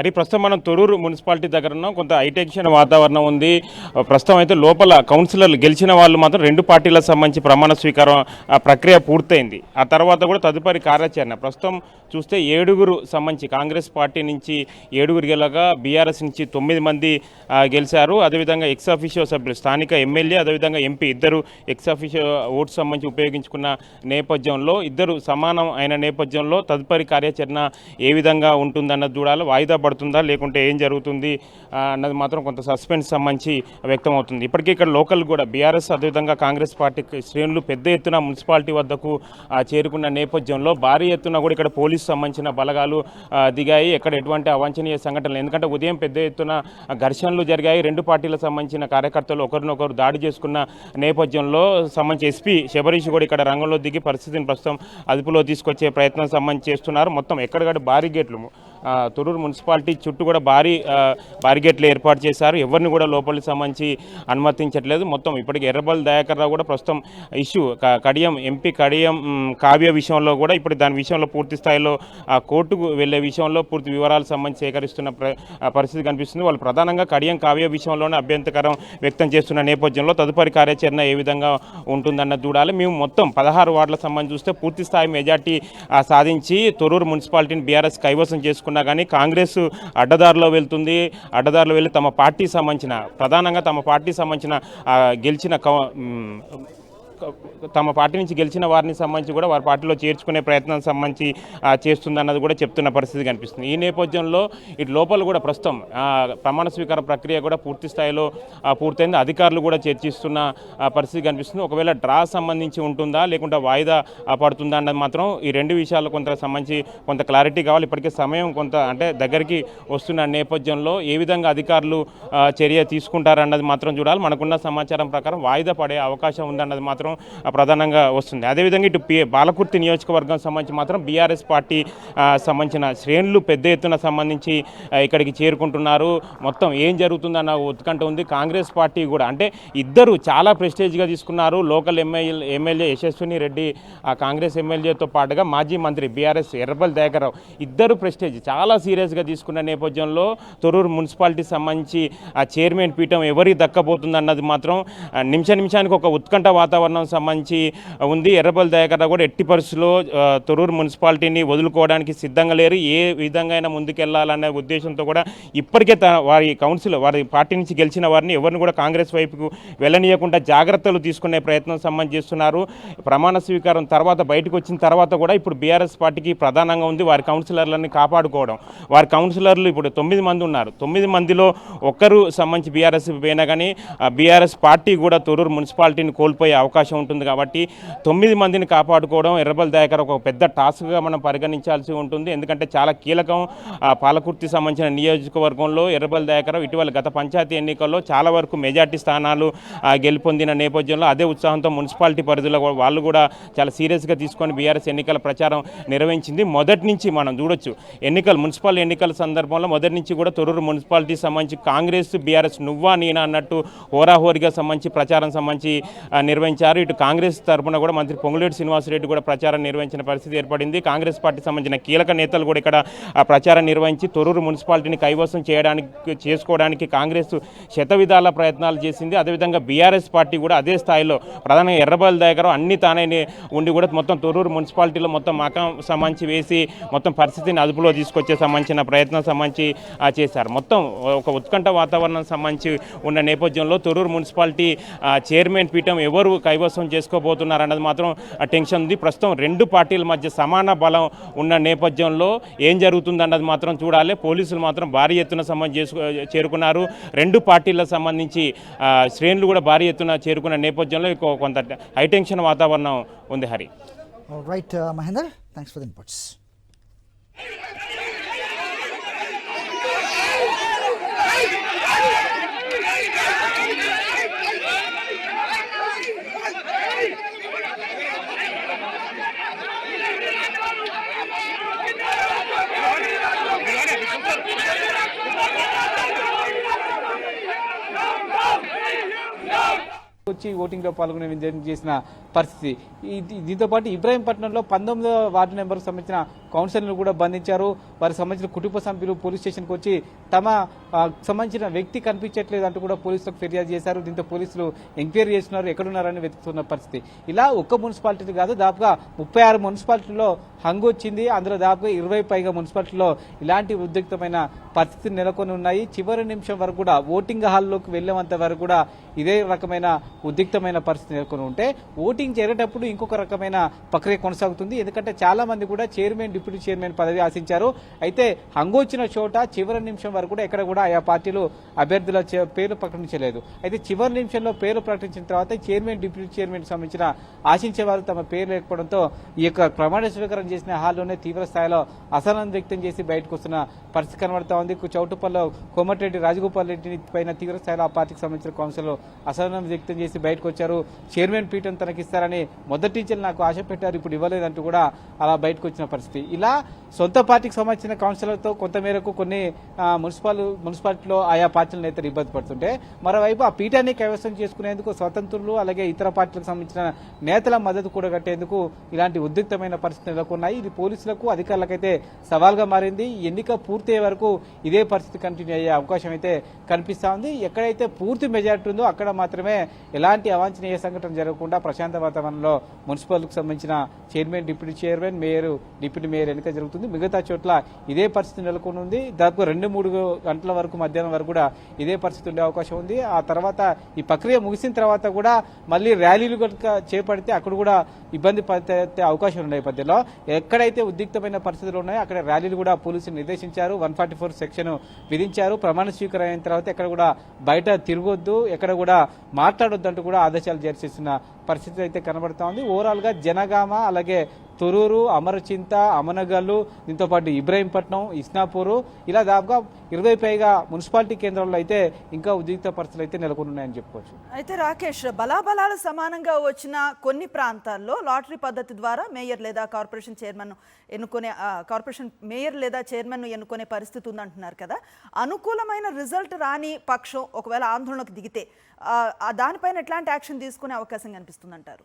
అది ప్రస్తుతం మనం తొర్రూరు మున్సిపాలిటీ దగ్గర ఉన్నాం. కొంత హైటెన్షన్ వాతావరణం ఉంది. ప్రస్తుతం అయితే లోపల కౌన్సిలర్లు గెలిచిన వాళ్ళు మాత్రం రెండు పార్టీలకు సంబంధించి ప్రమాణ స్వీకారం ప్రక్రియ పూర్తయింది. ఆ తర్వాత కూడా తదుపరి కార్యాచరణ ప్రస్తుతం చూస్తే 7గురు సంబంధించి కాంగ్రెస్ పార్టీ నుంచి 7గురు గెలగా బీఆర్ఎస్ నుంచి 9 మంది గెలిచారు. అదేవిధంగా ఎక్స్ అఫీషియో సభ్యులు స్థానిక ఎమ్మెల్యే అదేవిధంగా ఎంపీ ఇద్దరు ఎక్స్ అఫీషియో ఓట్స్ సంబంధించి ఉపయోగించుకున్న నేపథ్యంలో ఇద్దరు సమానం అయిన నేపథ్యంలో తదుపరి కార్యాచరణ ఏ విధంగా ఉంటుందన్నది చూడాలి. వాయిదా పడుతుందా లేకుంటే ఏం జరుగుతుంది అన్నది మాత్రం కొంత సస్పెన్స్ సంబంధించి వ్యక్తం అవుతుంది. ఇప్పటికీ ఇక్కడ లోకల్ కూడా బీఆర్ఎస్ అదేవిధంగా కాంగ్రెస్ పార్టీ శ్రేణులు పెద్ద ఎత్తున మున్సిపాలిటీ వద్దకు చేరుకున్న నేపథ్యంలో భారీ ఎత్తున కూడా ఇక్కడ పోలీసు సంబంధించిన బలగాలు దిగాయి. ఎక్కడ ఎటువంటి అవాంఛనీయ సంఘటనలు, ఎందుకంటే ఉదయం పెద్ద ఎత్తున ఘర్షణలు జరిగాయి. రెండు పార్టీలకు సంబంధించిన కార్యకర్తలు ఒకరినొకరు దాడి చేసుకున్న నేపథ్యంలో సంబంధించి ఎస్పీ శబరీష్ కూడా ఇక్కడ రంగంలో దిగి పరిస్థితిని ప్రస్తుతం అదుపులో తీసుకొచ్చే ప్రయత్నం సంబంధించి చేస్తున్నారు. మొత్తం ఎక్కడికక్కడ భారీ గేట్లు తొర్రూరు మున్సిపాలిటీ చుట్టూ కూడా బారిగేట్లు ఏర్పాటు చేశారు. ఎవరిని కూడా లోపలికి సంబంధించి అనుమతించట్లేదు. మొత్తం ఇప్పటికి ఎర్రబల్ దయాకర్ రావు కూడా ప్రస్తుతం ఇష్యూ కడియం ఎంపీ కడియం కావ్య విషయంలో కూడా ఇప్పుడు దాని విషయంలో పూర్తి స్థాయిలో కోర్టుకు వెళ్లే విషయంలో పూర్తి వివరాలు సంబంధించి సేకరిస్తున్న పరిస్థితి కనిపిస్తుంది. వాళ్ళు ప్రధానంగా కడియం కావ్య విషయంలోనే అభ్యంతరకరం వ్యక్తం చేస్తున్న నేపథ్యంలో తదుపరి కార్యాచరణ ఏ విధంగా ఉంటుందన్నది చూడాలి. మేము మొత్తం 16 వార్డులకు సంబంధించి చూస్తే పూర్తి స్థాయి మెజార్టీ సాధించి తొర్రూరు మున్సిపాలిటీని బీఆర్ఎస్ కైవసం చేసుకున్న కానీ కాంగ్రెస్ అడ్డదారిలో వెళ్తుంది. అడ్డదారిలో వెళ్ళి తమ పార్టీ సంబంధించిన ప్రధానంగా తమ పార్టీ సంబంధించిన తమ పార్టీ నుంచి గెలిచిన వారిని సంబంధించి కూడా వారి పార్టీలో చేర్చుకునే ప్రయత్నం సంబంధించి చేస్తుందన్నది కూడా చెప్తున్న పరిస్థితి కనిపిస్తుంది. ఈ నేపథ్యంలో ఇటు లోపల కూడా ప్రస్తుతం ప్రమాణ స్వీకార ప్రక్రియ కూడా పూర్తి స్థాయిలో పూర్తయింది. అధికారులు కూడా చర్చిస్తున్న పరిస్థితి కనిపిస్తుంది. ఒకవేళ డ్రా సంబంధించి ఉంటుందా లేకుంటే వాయిదా పడుతుందా అన్నది మాత్రం ఈ రెండు విషయాలు కొంత సంబంధించి కొంత క్లారిటీ కావాలి. ఇప్పటికే సమయం కొంత అంటే దగ్గరికి వస్తున్న నేపథ్యంలో ఏ విధంగా అధికారులు చర్య తీసుకుంటారన్నది మాత్రం చూడాలి. మనకున్న సమాచారం ప్రకారం వాయిదా పడే అవకాశం ఉందన్నది మాత్రం ప్రధానంగా వస్తుంది. అదేవిధంగా ఇటు బాలకుర్తి నియోజకవర్గం సంబంధించి మాత్రం బీఆర్ఎస్ పార్టీ సంబంధించిన శ్రేణులు పెద్ద ఎత్తున సంబంధించి ఇక్కడికి చేరుకుంటున్నారు. మొత్తం ఏం జరుగుతుందన్న ఉత్కంఠ ఉంది. కాంగ్రెస్ పార్టీ కూడా అంటే ఇద్దరు చాలా ప్రెస్టేజ్గా తీసుకున్నారు. లోకల్ ఎమ్మెల్యే యశస్విని రెడ్డి కాంగ్రెస్ ఎమ్మెల్యేతో పాటుగా మాజీ మంత్రి బీఆర్ఎస్ ఎర్రబల్ దయాకర్ రావు ఇద్దరు ప్రెస్టేజ్ చాలా సీరియస్గా తీసుకున్న నేపథ్యంలో తొర్రూరు మున్సిపాలిటీ సంబంధించి చైర్మన్ పీఠం ఎవరికి దక్కబోతుందన్నది మాత్రం నిమిషానికి ఒక ఉత్కంఠ వాతావరణం సంబంధించి ఉంది. ఎర్రబల్ దయాకర్ రావు కూడా ఎట్టి పరిస్థితుల్లో తొర్రూరు మున్సిపాలిటీని వదులుకోవడానికి సిద్ధంగా లేరు. ఏ విధంగా అయినా ముందుకెళ్లాలనే ఉద్దేశంతో కూడా ఇప్పటికే వారి పార్టీ నుంచి గెలిచిన వారిని ఎవరిని కూడా కాంగ్రెస్ వైపుకు వెళ్ళనీయకుండా జాగ్రత్తలు తీసుకునే ప్రయత్నం సంబంధించి చేస్తున్నారు. ప్రమాణ స్వీకారం తర్వాత బయటకు వచ్చిన తర్వాత కూడా ఇప్పుడు బీఆర్ఎస్ పార్టీకి ప్రధానంగా ఉంది వారి కౌన్సిలర్లని కాపాడుకోవడం. వారి కౌన్సిలర్లు ఇప్పుడు 9 మంది ఉన్నారు. 9 మందిలో ఒక్కరు సంబంధించి బీఆర్ఎస్ పోయినా కానీ బీఆర్ఎస్ పార్టీ కూడా తొర్రూరు మున్సిపాలిటీని కోల్పోయే అవకాశం ఉంటుంది. కాబట్టి 9 మందిని కాపాడుకోవడం ఎర్రబల్ దయాకర్ ఒక పెద్ద టాస్క్గా మనం పరిగణించాల్సి ఉంటుంది. ఎందుకంటే చాలా కీలకం. పాలకుర్తి సంబంధించిన నియోజకవర్గంలో ఎర్రబల్ దయాకర్ ఇటీవల గత పంచాయతీ ఎన్నికల్లో చాలా వరకు మెజార్టీ స్థానాలు గెలుపొందిన నేపథ్యంలో అదే ఉత్సాహంతో మున్సిపాలిటీ పరిధిలో వాళ్ళు కూడా చాలా సీరియస్గా తీసుకొని బీఆర్ఎస్ ఎన్నికల ప్రచారం నిర్వహించింది. మొదటి నుంచి మనం చూడొచ్చు మున్సిపల్ ఎన్నికల సందర్భంలో మొదటి నుంచి కూడా తొర్రూరు మున్సిపాలిటీ సంబంధించి కాంగ్రెస్ బీఆర్ఎస్ నువ్వా నేనా అన్నట్టు హోరాహోరీగా సంబంధించి ప్రచారం సంబంధించి నిర్వహించారు. ఇటు కాంగ్రెస్ తరఫున కూడా మంత్రి పొంగులేటి శ్రీనివాసరెడ్డి కూడా ప్రచారం నిర్వహించిన పరిస్థితి ఏర్పడింది. కాంగ్రెస్ పార్టీ సంబంధించిన కీలక నేతలు కూడా ఇక్కడ ప్రచారం నిర్వహించి తొర్రూరు మున్సిపాలిటీని కైవసం చేసుకోవడానికి కాంగ్రెస్ శతవిధాల ప్రయత్నాలు చేసింది. అదేవిధంగా బీఆర్ఎస్ పార్టీ కూడా అదే స్థాయిలో ప్రధానంగా ఎర్రబల్ దయాకర్ అన్ని తానే ఉండి కూడా మొత్తం తొర్రూరు మున్సిపాలిటీలో మొత్తం మకం సంబంధించి వేసి మొత్తం పరిస్థితిని అదుపులో తీసుకొచ్చే సంబంధించిన ప్రయత్నం సంబంధించి చేశారు. మొత్తం ఒక ఉత్కంఠ వాతావరణం సంబంధించి ఉన్న నేపథ్యంలో తొర్రూరు మున్సిపాలిటీ చైర్మన్ పీఠం ఎవరు కైవసం చేసుకోబోతున్నారు అన్నది మాత్రం టెన్షన్ ఉంది. ప్రస్తుతం రెండు పార్టీల మధ్య సమాన బలం ఉన్న నేపథ్యంలో ఏం జరుగుతుందన్నది మాత్రం చూడాలి. పోలీసులు మాత్రం భారీ ఎత్తున చేరుకున్నారు. రెండు పార్టీలకు సంబంధించి శ్రేణులు కూడా భారీ ఎత్తున చేరుకున్న నేపథ్యంలో కొంత హైటెన్షన్ వాతావరణం ఉంది. Hari right Mahender, thanks for the inputs. వచ్చి ఓటింగ్లో పాల్గొనే విధంగా చేసిన పరిస్థితి. దీంతో పాటు ఇబ్రాహీంపట్నంలో 19వ వార్డు నెంబర్కు సంబంధించిన కౌన్సిలర్ను కూడా బంధించారు. వారికి సంబంధించిన కుటుంబ సభ్యులు పోలీస్ స్టేషన్కి వచ్చి తమ సంబంధించిన వ్యక్తి కనిపించట్లేదు అంటూ కూడా పోలీసులకు ఫిర్యాదు చేశారు. దీంతో పోలీసులు ఎంక్వైరీ చేస్తున్నారు, ఎక్కడున్నారని వెతుకుతున్న పరిస్థితి. ఇలా ఒక్క మున్సిపాలిటీ కాదు, దాదాపుగా 36 మున్సిపాలిటీలో హంగు వచ్చింది. అందులో దాదాపుగా 20 పైగా మున్సిపాలిటీలో ఇలాంటి ఉద్రిక్తమైన పరిస్థితులు నెలకొని ఉన్నాయి. చివరి నిమిషం వరకు కూడా ఓటింగ్ హాల్లోకి వెళ్లేంత వరకు కూడా ఇదే రకమైన ఉద్రిక్తమైన పరిస్థితి నెలకొని ఉంటే ఓటింగ్ జరిగేటప్పుడు ఇంకొక రకమైన ప్రక్రియ కొనసాగుతుంది. ఎందుకంటే చాలా మంది కూడా చైర్మన్, డిప్యూటీ చైర్మన్ పదవి ఆశించారు. అయితే హంగు వచ్చిన చోట చివరి నిమిషం వరకు కూడా ఎక్కడ కూడా ఆయా పార్టీలు అభ్యర్థుల పేర్లు ప్రకటించలేదు. అయితే చివరి నిమిషంలో పేర్లు ప్రకటించిన తర్వాత చైర్మన్, డిప్యూటీ చైర్మన్ సంబంధించిన ఆశించే వారు తమ పేరు లేకపోవడంతో ఈ యొక్క ప్రమాణ స్వీకారం చేసిన హాల్లోనే తీవ్ర స్థాయిలో అసహనం వ్యక్తం చేసి బయటకు వస్తున్న పరిస్థితి కనబడతా ఉంది. చౌటుప్పల్లో కోమటిరెడ్డి రాజగోపాల్ రెడ్డి పైన తీవ్ర స్థాయిలో ఆ పార్టీకి సంబంధించిన కౌన్సిలర్ అసహనం వ్యక్తం చేసి బయటకు వచ్చారు. చైర్మన్ పీఠం తనకిస్తారని మొదటి నుంచి నాకు ఆశ పెట్టారు, ఇప్పుడు ఇవ్వలేదంటూ కూడా అలా బయటకు వచ్చిన పరిస్థితి. ఇలా సొంత పార్టీకి సంబంధించిన కౌన్సిలర్తో కొంతమేరకు కొన్ని మున్సిపాలిటీలో ఆయా పార్టీల నేతలు ఇబ్బంది పడుతుంటే, మరోవైపు ఆ పీఠాన్ని కైవసం చేసుకునేందుకు స్వతంత్రులు అలాగే ఇతర పార్టీలకు సంబంధించిన నేతల మద్దతు కూడా కట్టేందుకు ఇలాంటి ఉద్రిక్తమైన పరిస్థితులు నెలకొన్నాయి. ఇది పోలీసులకు, అధికారులకైతే సవాల్గా మారింది. ఎన్నిక పూర్తయ్యే వరకు ఇదే పరిస్థితి కంటిన్యూ అయ్యే అవకాశం అయితే కనిపిస్తా ఉంది. ఎక్కడైతే పూర్తి మెజారిటీ ఉందో అక్కడ మాత్రమే ఎలాంటి అవాంఛనీయ సంఘటన జరగకుండా ప్రశాంత వాతావరణంలో మున్సిపల్కి సంబంధించిన chairman, deputy chairman, mayor, deputy mayor ఎన్నిక జరుగుతుంది. మిగతా చోట్ల ఇదే పరిస్థితి నెలకొని ఉంది. దాదాపు 2-3 గంటల వరకు, మధ్యాహ్నం వరకు కూడా ఇదే పరిస్థితి ఉండే అవకాశం ఉంది. ఆ తర్వాత ఈ ప్రక్రియ ముగిసిన తర్వాత కూడా మళ్ళీ ర్యాలీలు కనుక చేపడితే అక్కడ కూడా ఇబ్బంది పడే అవకాశం ఉన్న నేపథ్యంలో ఎక్కడైతే ఉద్రిక్తమైన పరిస్థితులు ఉన్నాయో అక్కడ ర్యాలీలు కూడా పోలీసులు నిర్దేశించారు. 144 సెక్షన్ విధించారు. ప్రమాణ స్వీకారం అయిన తర్వాత ఎక్కడ కూడా బయట తిరగొద్దు, ఎక్కడ కూడా మాట్లాడొద్దు అంటూ కూడా ఆదేశాలు జారీ చేస్తున్న పరిస్థితి అయితే కనబడతా ఉంది. ఓవరాల్ గా జనగామ, అలాగే తొరూరు, అమరచింత, అమనగల్లు, దీంతో పాటు ఇబ్రాహీంపట్నం, ఇస్నాపూర్, ఇలా దాదాపుగా 20 పైగా మున్సిపాలిటీ కేంద్రాల్లో అయితే ఇంకా ఉద్రిక్త పరిస్థితులు అయితే నెలకొని ఉన్నాయని చెప్పుకోవచ్చు. అయితే రాకేష్, బలాబలాలు సమానంగా వచ్చిన కొన్ని ప్రాంతాల్లో లాటరీ పద్ధతి ద్వారా మేయర్ లేదా కార్పొరేషన్ చైర్మన్ ఎన్నుకునే పరిస్థితి ఉందంటున్నారు కదా. అనుకూలమైన రిజల్ట్ రాని పక్షం ఒకవేళ ఆందోళనకు దిగితే దానిపైన ఎట్లాంటి యాక్షన్ తీసుకునే అవకాశం కనిపిస్తుందంటారు?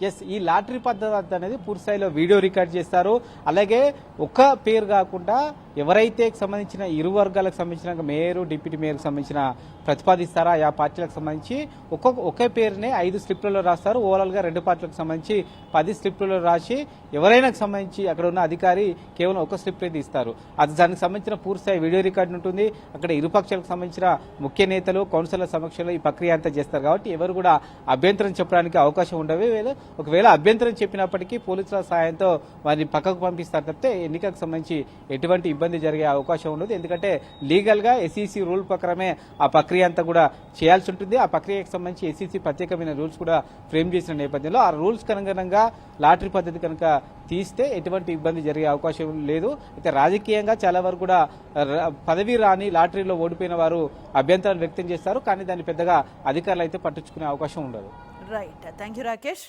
ఎస్, ఈ లాటరీ పద్ధతి అనేది పూర్తి స్థాయిలో వీడియో రికార్డ్ చేస్తారు. అలాగే ఒక పేరు కాకుండా ఎవరైతే సంబంధించిన ఇరు వర్గాలకు సంబంధించిన మేయర్, డిప్యూటీ మేయర్కి సంబంధించిన ప్రతిపాదిస్తారో ఆ పార్టీలకు సంబంధించి ఒకే పేరునే 5 స్లిప్లలో రాస్తారు. ఓవరాల్ గా 2 పార్టీలకు సంబంధించి 10 స్లిప్లలో రాసి ఎవరైనా సంబంధించి అక్కడ ఉన్న అధికారి కేవలం ఒక స్లిప్ అయితే ఇస్తారు. అది దానికి సంబంధించిన పూర్తి స్థాయి వీడియో రికార్డు ఉంటుంది. అక్కడ ఇరుపక్షాలకు సంబంధించిన ముఖ్య నేతలు, కౌన్సిలర్ల సమక్షంలో ఈ ప్రక్రియ అంతా చేస్తారు. కాబట్టి ఎవరు కూడా అభ్యంతరం చెప్పడానికి అవకాశం ఉండదు. ఒకవేళ అభ్యంతరం చెప్పినప్పటికీ పోలీసుల సహాయంతో వారిని పక్కకు పంపిస్తారు తప్పితే ఎన్నికలకు సంబంధించి ఎటువంటి ఇబ్బంది జరిగే అవకాశం ఉండదు. ఎందుకంటే లీగల్ గా ఎస్ఈసి రూల్ ప్రకారమే ఆ ప్రక్రియ అంతా కూడా చేయాల్సి ఉంటుంది. ఆ ప్రక్రియకు సంబంధించి ఎస్ఈసి ప్రత్యేకమైన రూల్స్ కూడా ఫ్రేమ్ చేసిన నేపథ్యంలో ఆ రూల్స్ అనుగుణంగా లాటరీ పద్ధతి కనుక తీస్తే ఎటువంటి ఇబ్బంది జరిగే అవకాశం లేదు. అయితే రాజకీయంగా చాలా వరకు కూడా పదవి రాని లాటరీలో ఓడిపోయిన వారు అభ్యంతరాలు వ్యక్తం చేస్తారు. కానీ దాన్ని పెద్దగా అధికారులు అయితే పట్టించుకునే అవకాశం ఉండదు. Right, thank you Rakesh.